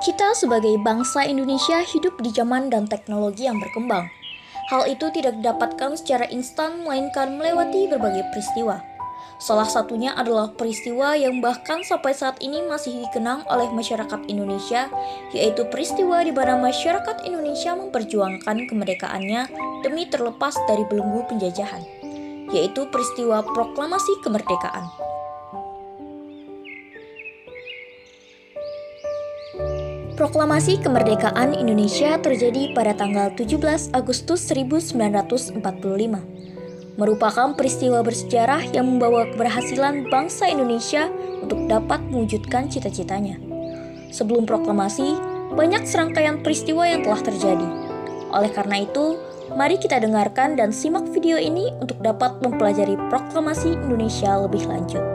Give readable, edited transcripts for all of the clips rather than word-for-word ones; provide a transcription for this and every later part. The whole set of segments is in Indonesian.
Kita sebagai bangsa Indonesia hidup di zaman dan teknologi yang berkembang. Hal itu tidak didapatkan secara instan melainkan melewati berbagai peristiwa. Salah satunya adalah peristiwa yang bahkan sampai saat ini masih dikenang oleh masyarakat Indonesia, yaitu peristiwa di mana masyarakat Indonesia memperjuangkan kemerdekaannya demi terlepas dari belenggu penjajahan, yaitu peristiwa Proklamasi Kemerdekaan. Proklamasi Kemerdekaan Indonesia terjadi pada tanggal 17 Agustus 1945. Merupakan peristiwa bersejarah yang membawa keberhasilan bangsa Indonesia untuk dapat mewujudkan cita-citanya. Sebelum proklamasi, banyak serangkaian peristiwa yang telah terjadi. Oleh karena itu, mari kita dengarkan dan simak video ini untuk dapat mempelajari proklamasi Indonesia lebih lanjut.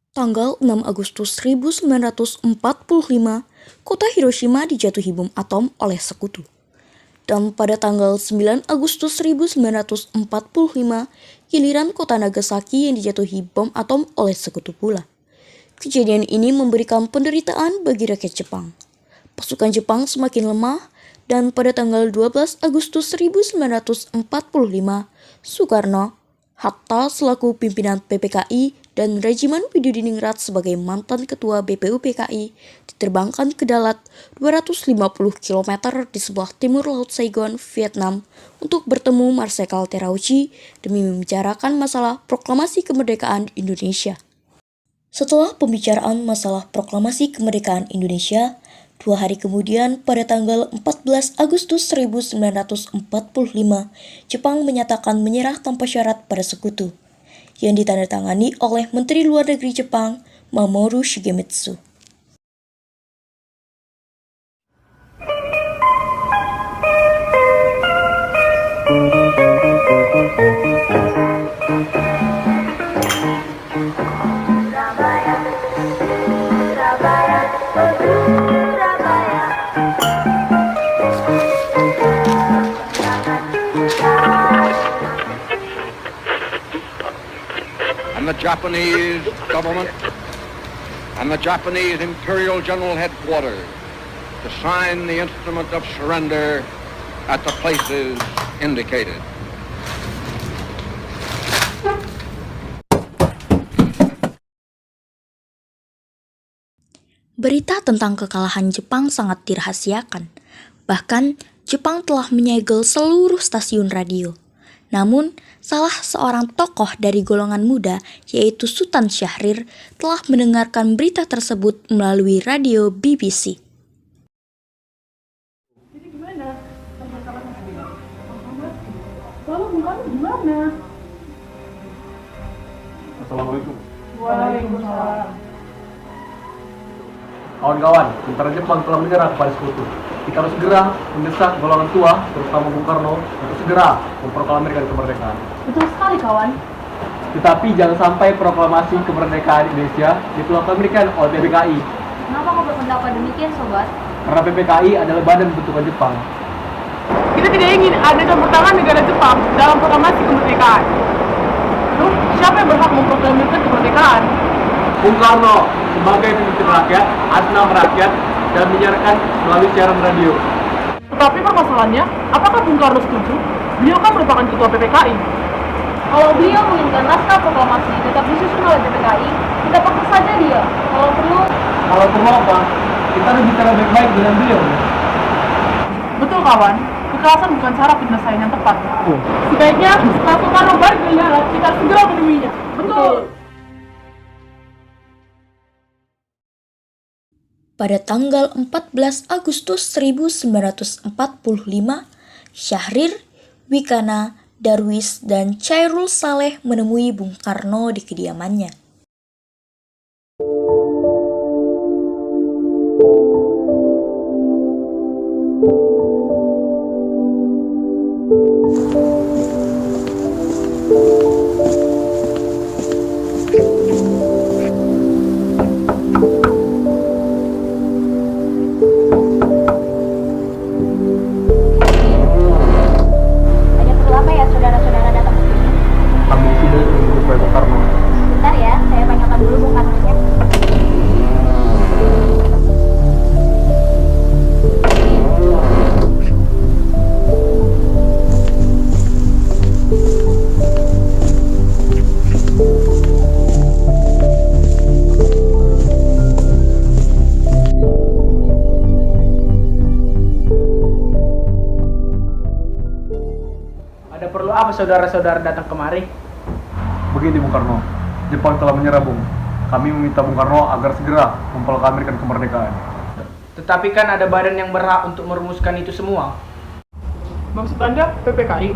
Tanggal 6 Agustus 1945, kota Hiroshima dijatuhi bom atom oleh sekutu. Dan pada tanggal 9 Agustus 1945, giliran kota Nagasaki yang dijatuhi bom atom oleh sekutu pula. Kejadian ini memberikan penderitaan bagi rakyat Jepang. Pasukan Jepang semakin lemah, dan pada tanggal 12 Agustus 1945, Soekarno, Hatta selaku pimpinan PPKI dan Regimen Widodiningrat sebagai mantan ketua BPUPKI diterbangkan ke darat 250 km di sebelah timur Laut Saigon, Vietnam untuk bertemu Marsekal Terauchi demi membicarakan masalah proklamasi kemerdekaan Indonesia. Setelah pembicaraan masalah proklamasi kemerdekaan Indonesia, 2 hari kemudian pada tanggal 14 Agustus 1945, Jepang menyatakan menyerah tanpa syarat pada sekutu, yang ditandatangani oleh Menteri Luar Negeri Jepang, Mamoru Shigemitsu. The Japanese government and the Japanese Imperial General Headquarters to sign the instrument of surrender at the places indicated. Berita tentang kekalahan Jepang sangat dirahasiakan. Bahkan, Jepang telah menyegel seluruh stasiun radio. Namun, salah seorang tokoh dari golongan muda, yaitu Sultan Syahrir, telah mendengarkan berita tersebut melalui radio BBC. Jadi gimana? Lalu Bung Karno gimana? Assalamualaikum. Waalaikumsalam. Kawan-kawan, tentara Jepang telah menyerah kepada sekutu. Kita harus segera mendesak golongan tua, terutama Bung Karno, untuk segera memproklamirkan kemerdekaan. Betul sekali, kawan. Tetapi jangan sampai proklamasi kemerdekaan Indonesia diproklamasikan oleh PPKI. Kenapa kau berpendapat demikian, sobat? Karena PPKI adalah badan bentukan Jepang. Kita tidak ingin ada campur tangan negara Jepang dalam proklamasi kemerdekaan. Lalu, siapa yang berhak memproklamirkan kemerdekaan? Bung Karno sebagai pemimpin rakyat, atas nama rakyat, dan menyiarkan melalui siaran radio. Tetapi permasalahannya, apakah Bung Karno setuju? Beliau kan merupakan ketua PPKI. Kalau beliau menginginkan naskah proklamasi tetap disusun oleh PPKI, kita paksa saja dia. Kalau perlu, Apa? Kita harus bicara baik-baik dengan beliau. Betul kawan, kekerasan bukan cara penyelesaian yang tepat. Sebaiknya setelah Soekarno balik dari darat, kita segera menemuinya. Betul. Pada tanggal 14 Agustus 1945, Syahrir, Wikana, Darwis, dan Chairul Saleh menemui Bung Karno di kediamannya. ada perlu apa ya saudara-saudara datang ke sini? Kami di sini untuk Bung Karno. Bentar ya, saya tanyakan dulu Bung Karnonya. Ada perlu apa saudara-saudara datang kemari? Begini Bung Karno, Jepang telah menyerah Bung. Kami meminta Bung Karno agar segera memproklamirkan kemerdekaan. Tetapi kan ada badan yang berhak untuk merumuskan itu semua. Maksud Anda PPKI?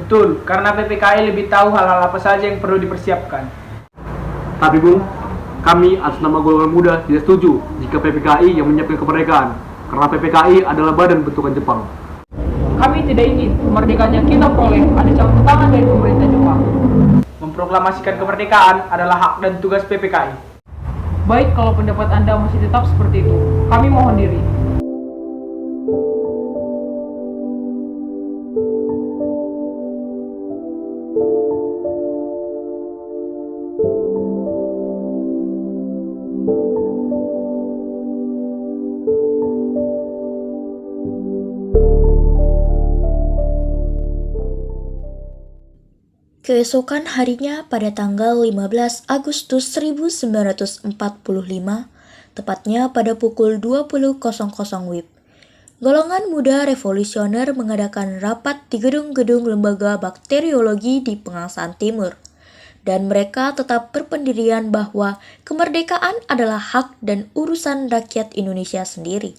Betul, karena PPKI lebih tahu hal-hal apa saja yang perlu dipersiapkan. Tapi Bung, kami atas nama golongan muda tidak setuju jika PPKI yang menyiapkan kemerdekaan. Karena PPKI adalah badan bentukan Jepang. Kami tidak ingin kemerdekaan yang kita peroleh ada campur tangan dari pemerintah Jepang. Memproklamasikan kemerdekaan adalah hak dan tugas PPKI. Baik, kalau pendapat Anda masih tetap seperti itu, kami mohon diri. Keesokan harinya pada tanggal 15 Agustus 1945, tepatnya pada pukul 20.00 WIB, golongan muda revolusioner mengadakan rapat di gedung-gedung Lembaga Bakteriologi di Pengasaan Timur. Dan mereka tetap berpendirian bahwa kemerdekaan adalah hak dan urusan rakyat Indonesia sendiri.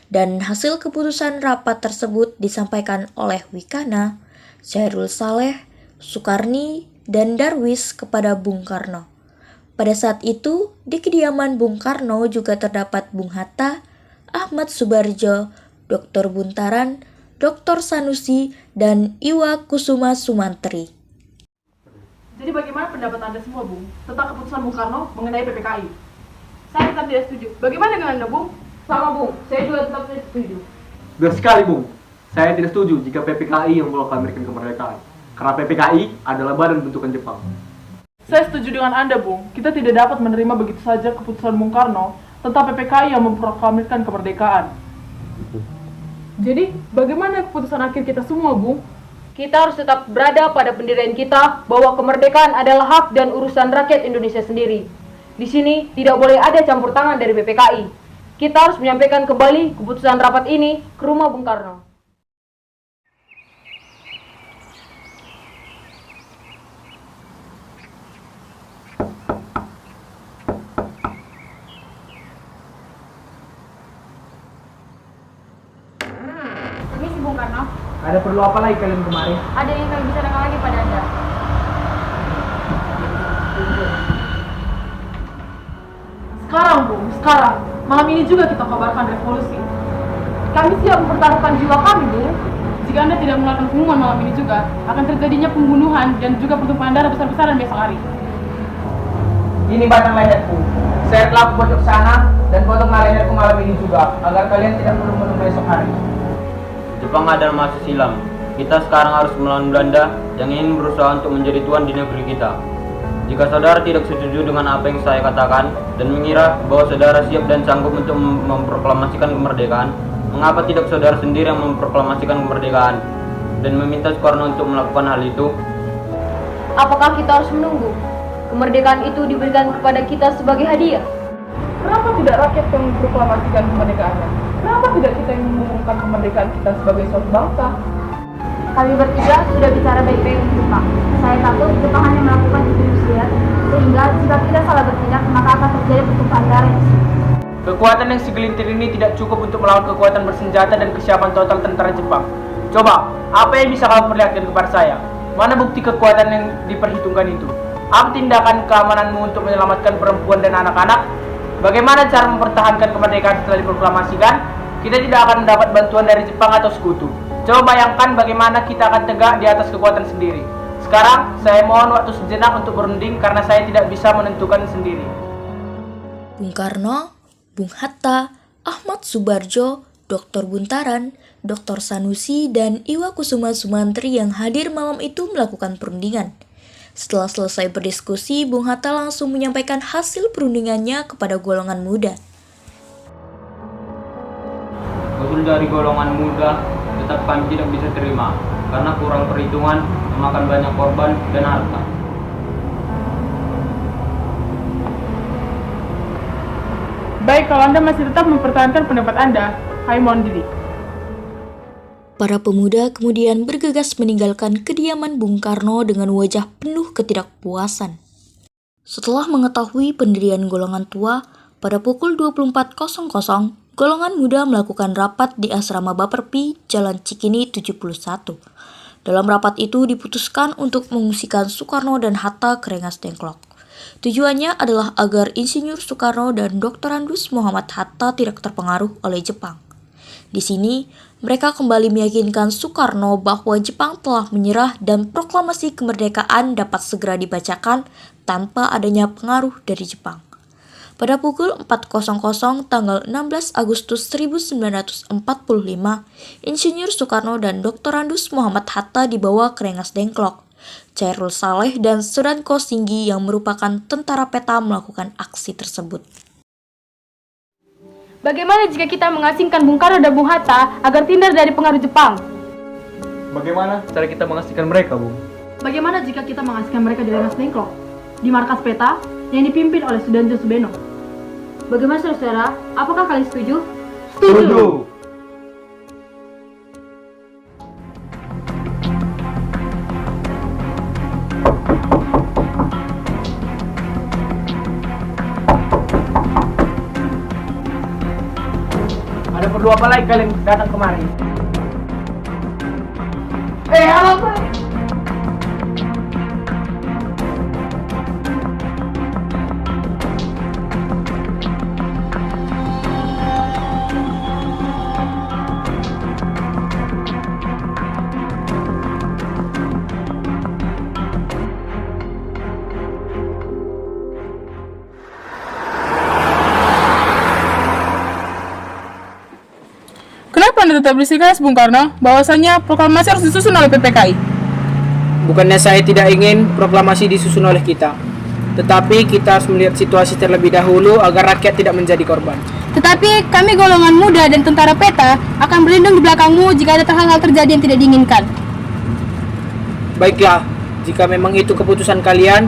Dan hasil keputusan rapat tersebut disampaikan oleh Wikana, Chairul Saleh, Sukarni, dan Darwis kepada Bung Karno. Pada saat itu, di kediaman Bung Karno juga terdapat Bung Hatta, Ahmad Subarjo, Dr. Buntaran, Dr. Sanusi, dan Iwa Kusuma Sumantri. Jadi bagaimana pendapat Anda semua, Bung, tentang keputusan Bung Karno mengenai PPKI? Saya tetap tidak setuju. Bagaimana dengan Anda, Bung? Sama Bung, saya juga tetap tidak setuju. Benar sekali Bung, saya tidak setuju jika PPKI yang memproklamirkan kemerdekaan. Karena PPKI adalah badan bentukan Jepang. Saya setuju dengan Anda, Bung. Kita tidak dapat menerima begitu saja keputusan Bung Karno tentang PPKI yang memproklamirkan kemerdekaan. Jadi, bagaimana keputusan akhir kita semua, Bung? Kita harus tetap berada pada pendirian kita bahwa kemerdekaan adalah hak dan urusan rakyat Indonesia sendiri. Di sini tidak boleh ada campur tangan dari PPKI. Kita harus menyampaikan kembali keputusan rapat ini ke rumah Bung Karno. Permisi Bung Karno, Ada perlu apa lagi kalian kemari? ada yang kami bicarakan lagi pada Anda. Sekarang, Bung, sekarang. Malam ini juga kita kabarkan revolusi. Kami siap mempertaruhkan jiwa kami, Bung. Jika Anda tidak melakukan pengumuman malam ini juga, akan terjadinya pembunuhan dan juga pertumpahan darah besar-besaran besok hari. Ini batang leherku. Saya telah pojok sana dan potonglah leherku malam ini juga, agar kalian tidak perlu menunggu esok hari. Jepang adalah masa silam. Kita sekarang harus melawan Belanda yang ingin berusaha untuk menjadi tuan di negeri kita. Jika saudara tidak setuju dengan apa yang saya katakan dan mengira bahwa saudara siap dan sanggup untuk memproklamasikan kemerdekaan, mengapa tidak saudara sendiri yang memproklamasikan kemerdekaan dan meminta Soekarno untuk melakukan hal itu? Apakah kita harus menunggu? Kemerdekaan itu diberikan kepada kita sebagai hadiah. Kenapa tidak rakyat yang memproklamasikan kemerdekaannya? Kenapa tidak kita yang mengumumkan kemerdekaan kita sebagai suatu bangsa? Kami bertiga sudah bicara baik-baik dengan Jepang. Saya takut Jepang hanya melakukan itu sehingga jika kita salah bertindak maka akan terjadi pertumpahan darah. Kekuatan yang segelintir ini tidak cukup untuk melawan kekuatan bersenjata dan kesiapan total tentara Jepang. Coba, apa yang bisa kamu perlihatkan kepada saya? Mana bukti kekuatan yang diperhitungkan itu? Apa tindakan keamananmu untuk menyelamatkan perempuan dan anak-anak? Bagaimana cara mempertahankan kemerdekaan setelah diproklamasikan? Kita tidak akan mendapat bantuan dari Jepang atau sekutu. Coba bayangkan bagaimana kita akan tegak di atas kekuatan sendiri. Sekarang, saya mohon waktu sejenak untuk berunding karena saya tidak bisa menentukan sendiri. Bung Karno, Bung Hatta, Ahmad Subarjo, Dr. Buntaran, Dr. Sanusi, dan Iwa Kusuma Sumantri yang hadir malam itu melakukan perundingan. Setelah selesai berdiskusi, Bung Hatta langsung menyampaikan hasil perundingannya kepada golongan muda. Usul dari golongan muda tetap kami tidak bisa terima karena kurang perhitungan, memakan banyak korban dan harta. Baik, kalau Anda masih tetap mempertahankan pendapat Anda, kami mohon diri. Para pemuda kemudian bergegas meninggalkan kediaman Bung Karno dengan wajah penuh ketidakpuasan. Setelah mengetahui pendirian golongan tua, pada pukul 24.00, golongan muda melakukan rapat di asrama Baperpi, Jalan Cikini 71. Dalam rapat itu diputuskan untuk mengungsikan Soekarno dan Hatta ke Rengas Dengklok. Tujuannya adalah agar Insinyur Soekarno dan Dr. Andes Muhammad Hatta tidak terpengaruh oleh Jepang. Di sini, mereka kembali meyakinkan Soekarno bahwa Jepang telah menyerah dan proklamasi kemerdekaan dapat segera dibacakan tanpa adanya pengaruh dari Jepang. Pada pukul 4.00 tanggal 16 Agustus 1945, Insinyur Soekarno dan Dr. Andes Muhammad Hatta dibawa ke Rengas Dengklok. Chairul Saleh dan Suranko Singgi yang merupakan tentara peta melakukan aksi tersebut. Bagaimana jika kita mengasingkan Bung Karno dan Bung Hatta agar terhindar dari pengaruh Jepang? Bagaimana cara kita mengasingkan mereka, Bung? Bagaimana jika kita mengasingkan mereka di Rengas Dengklok, di markas peta yang dipimpin oleh Sudanjo Subeno? Bagaimana saudara? Apakah kalian setuju? Setuju! Ada perlu apa lagi kalian datang kemari? Halo! Kenapa Anda tetap bersikeras, Bung Karno, bahwasanya proklamasi harus disusun oleh PPKI? Bukannya saya tidak ingin proklamasi disusun oleh kita, tetapi kita harus melihat situasi terlebih dahulu agar rakyat tidak menjadi korban. Tetapi kami golongan muda dan tentara peta akan berlindung di belakangmu jika ada hal-hal terjadi yang tidak diinginkan. Baiklah, jika memang itu keputusan kalian,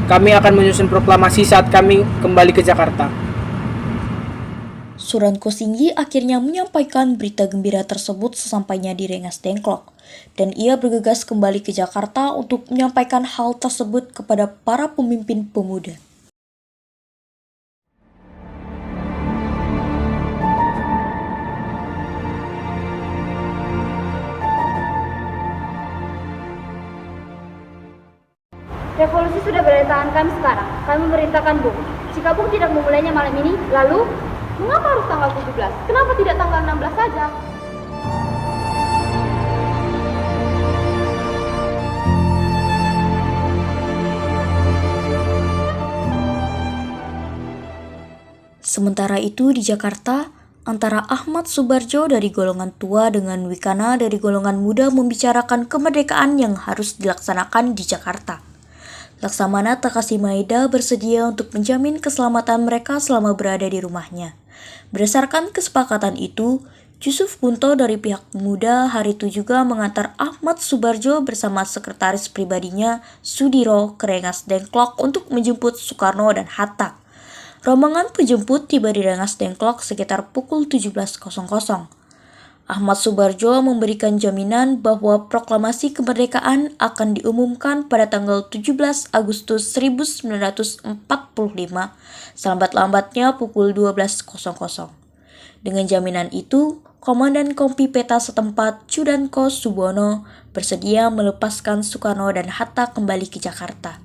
kami akan menyusun proklamasi saat kami kembali ke Jakarta. Suranko Singgi akhirnya menyampaikan berita gembira tersebut sesampainya di Rengas Dengklok, dan ia bergegas kembali ke Jakarta untuk menyampaikan hal tersebut kepada para pemimpin pemuda. Revolusi sudah berada di tangan kami sekarang. Kami memerintahkan, Bung. Jika Bung tidak memulainya malam ini, lalu mengapa harus tanggal 17? Kenapa tidak tanggal 16 saja? Sementara itu di Jakarta, antara Ahmad Subarjo dari golongan tua dengan Wikana dari golongan muda membicarakan kemerdekaan yang harus dilaksanakan di Jakarta. Laksamana Takasi Maeda bersedia untuk menjamin keselamatan mereka selama berada di rumahnya. Berdasarkan kesepakatan itu, Yusuf Kunto dari pihak muda hari itu juga mengantar Ahmad Subarjo bersama sekretaris pribadinya Sudiro ke Rengas Dengklok untuk menjemput Soekarno dan Hatta. Rombongan penjemput tiba di Rengas Dengklok sekitar pukul 17.00. Ahmad Subarjo memberikan jaminan bahwa proklamasi kemerdekaan akan diumumkan pada tanggal 17 Agustus 1945, selambat-lambatnya pukul 12.00. Dengan jaminan itu, Komandan Kompi Peta setempat Cudanko Subono bersedia melepaskan Soekarno dan Hatta kembali ke Jakarta.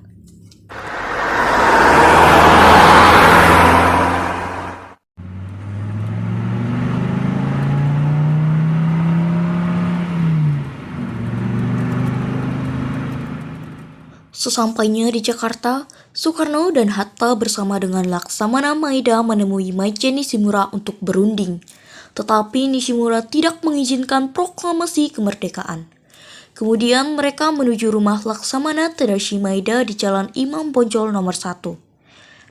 Sesampainya di Jakarta, Soekarno dan Hatta bersama dengan Laksamana Maeda menemui Maijen Nishimura untuk berunding. Tetapi Nishimura tidak mengizinkan proklamasi kemerdekaan. Kemudian mereka menuju rumah Laksamana Tadashi Maeda di Jalan Imam Bonjol nomor 1.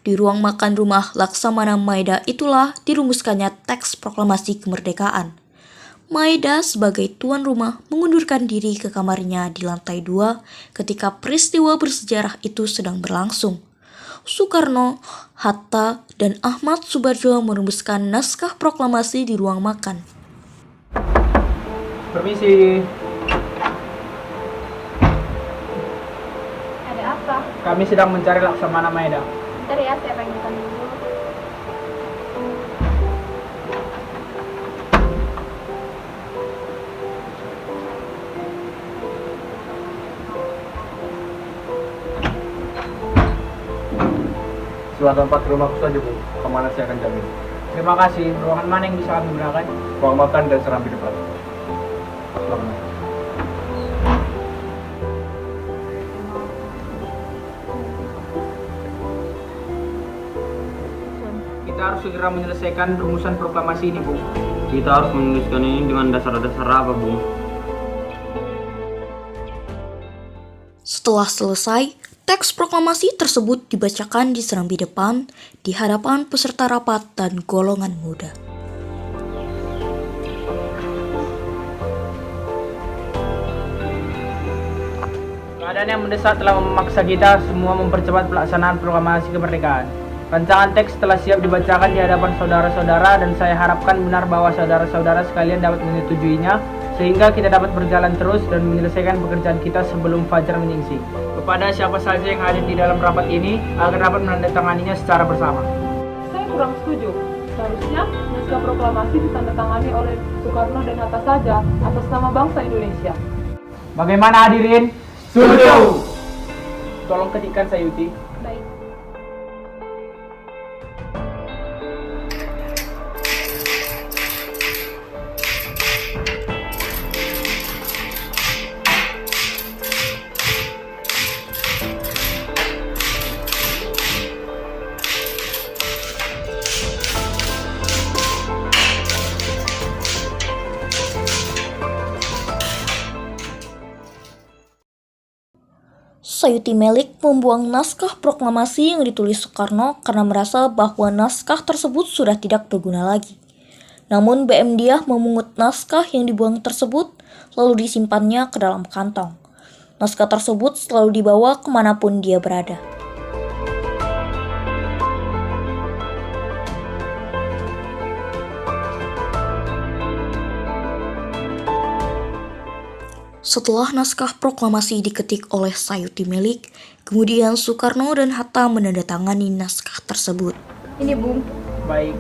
Di ruang makan rumah Laksamana Maeda itulah dirumuskannya teks proklamasi kemerdekaan. Maeda sebagai tuan rumah mengundurkan diri ke kamarnya di lantai 2 ketika peristiwa bersejarah itu sedang berlangsung. Soekarno, Hatta, dan Ahmad Subarjo merumuskan naskah proklamasi di ruang makan. Permisi. Ada apa? Kami sedang mencari Laksamana Maeda. Bentar ya, saya panggilkan dulu. Silakan Pak, ke rumahku saja Bu, keamanan saya akan jamin. Terima kasih. Ruangan mana yang bisa kami gunakan? Ruang makan dan serambi depan. Silakan. Kita harus segera menyelesaikan rumusan proklamasi ini, Bu. Kita harus menuliskan ini dengan dasar-dasar apa, Bung? Setelah selesai, teks proklamasi tersebut dibacakan di serambi depan di hadapan peserta rapat dan golongan muda. Keadaan yang mendesak telah memaksa kita semua mempercepat pelaksanaan proklamasi kemerdekaan. Rancangan teks telah siap dibacakan di hadapan saudara-saudara dan saya harapkan benar bahwa saudara-saudara sekalian dapat menyetujuinya sehingga kita dapat berjalan terus dan menyelesaikan pekerjaan kita sebelum fajar menyingsing. Kepada siapa saja yang hadir di dalam rapat ini agar dapat menandatanganinya secara bersama. Saya kurang setuju. Seharusnya naskah proklamasi ditandatangani oleh Soekarno dan Hatta saja atas nama bangsa Indonesia. Bagaimana hadirin? Setuju! Tolong ketikkan Sayuti. Baik. Sayuti Melik membuang naskah proklamasi yang ditulis Soekarno karena merasa bahwa naskah tersebut sudah tidak berguna lagi. Namun BM Diah memungut naskah yang dibuang tersebut lalu disimpannya ke dalam kantong. Naskah tersebut selalu dibawa kemanapun dia berada. Setelah naskah proklamasi diketik oleh Sayuti Melik, kemudian Soekarno dan Hatta menandatangani naskah tersebut. Ini Bung. Baik.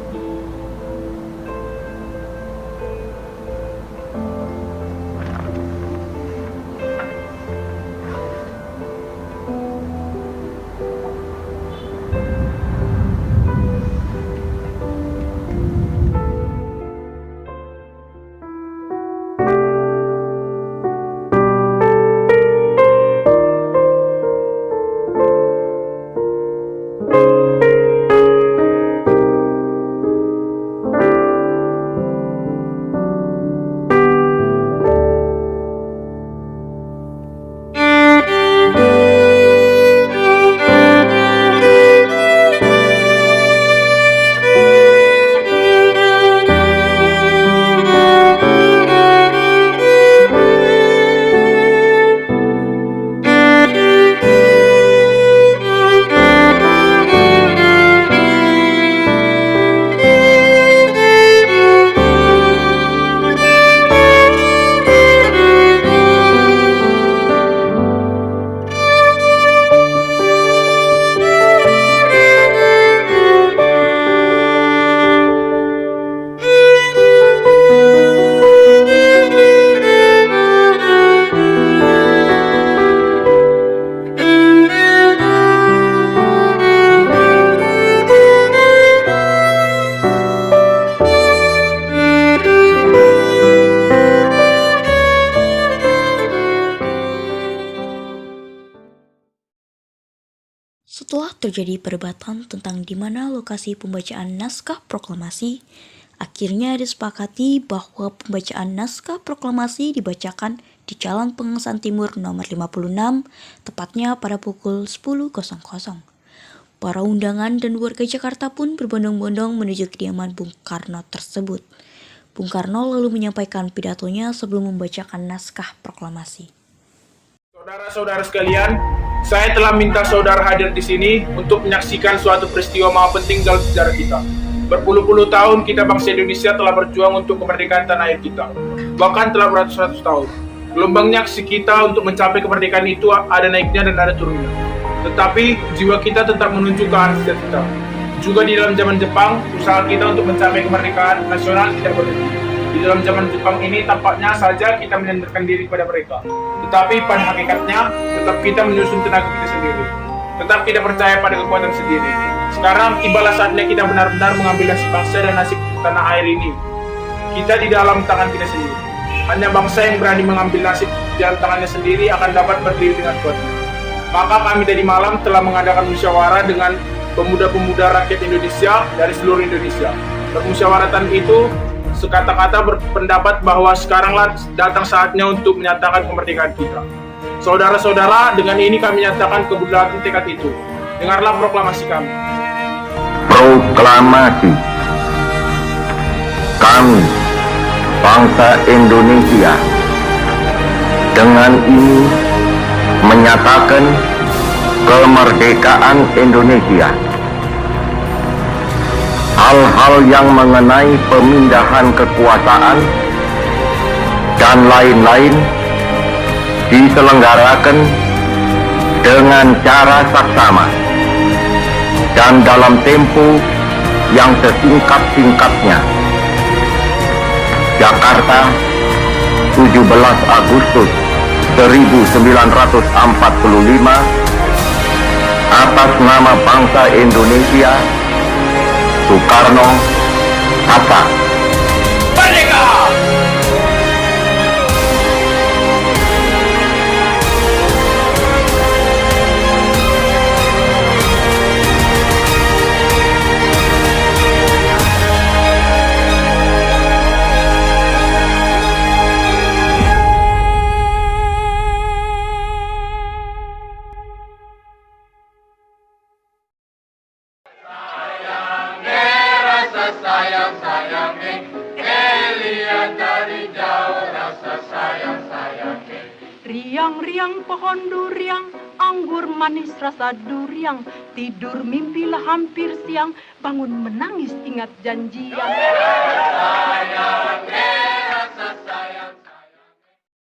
Setelah terjadi perdebatan tentang di mana lokasi pembacaan naskah proklamasi, akhirnya disepakati bahwa pembacaan naskah proklamasi dibacakan di Jalan Pengesahan Timur nomor 56, tepatnya pada pukul 10.00. Para undangan dan warga Jakarta pun berbondong-bondong menuju kediaman Bung Karno tersebut. Bung Karno lalu menyampaikan pidatonya sebelum membacakan naskah proklamasi. Saudara-saudara sekalian, saya telah minta saudara hadir di sini untuk menyaksikan suatu peristiwa maha penting dalam sejarah kita. Berpuluh-puluh tahun kita bangsa Indonesia telah berjuang untuk kemerdekaan tanah air kita. Bahkan telah beratus-ratus tahun. Gelombangnya aksi kita untuk mencapai kemerdekaan itu ada naiknya dan ada turunnya. Tetapi jiwa kita tetap menuju ke arah cita-cita. Juga di dalam zaman Jepang, usaha kita untuk mencapai kemerdekaan nasional tidak berhenti. Di dalam zaman Jepang ini tampaknya saja kita menyandarkan diri kepada mereka. Tetapi pada hakikatnya, tetap kita menyusun tenaga kita sendiri. Tetap tidak percaya pada kekuatan sendiri. Sekarang tibalah saatnya kita benar-benar mengambil nasib bangsa dan nasib tanah air ini. Kita di dalam tangan kita sendiri. Hanya bangsa yang berani mengambil nasib di dalam tangannya sendiri akan dapat berdiri dengan kuatnya. Maka kami tadi malam telah mengadakan musyawarah dengan pemuda-pemuda rakyat Indonesia dari seluruh Indonesia. Permusyawaratan itu sekata-kata berpendapat bahwa sekaranglah datang saatnya untuk menyatakan kemerdekaan kita. Saudara-saudara, dengan ini kami nyatakan kebudayaan tekad itu. Dengarlah proklamasi kami. Proklamasi. Kami, bangsa Indonesia, dengan ini menyatakan kemerdekaan Indonesia. Hal-hal yang mengenai pemindahan kekuasaan dan lain-lain diselenggarakan dengan cara saksama dan dalam tempo yang sesingkat-singkatnya. Jakarta, 17 Agustus 1945, atas nama bangsa Indonesia, Soekarno, Hatta. Merdeka! Riang-riang pohon duriang, anggur manis rasa duriang, tidur mimpilah hampir siang, bangun menangis ingat janjian.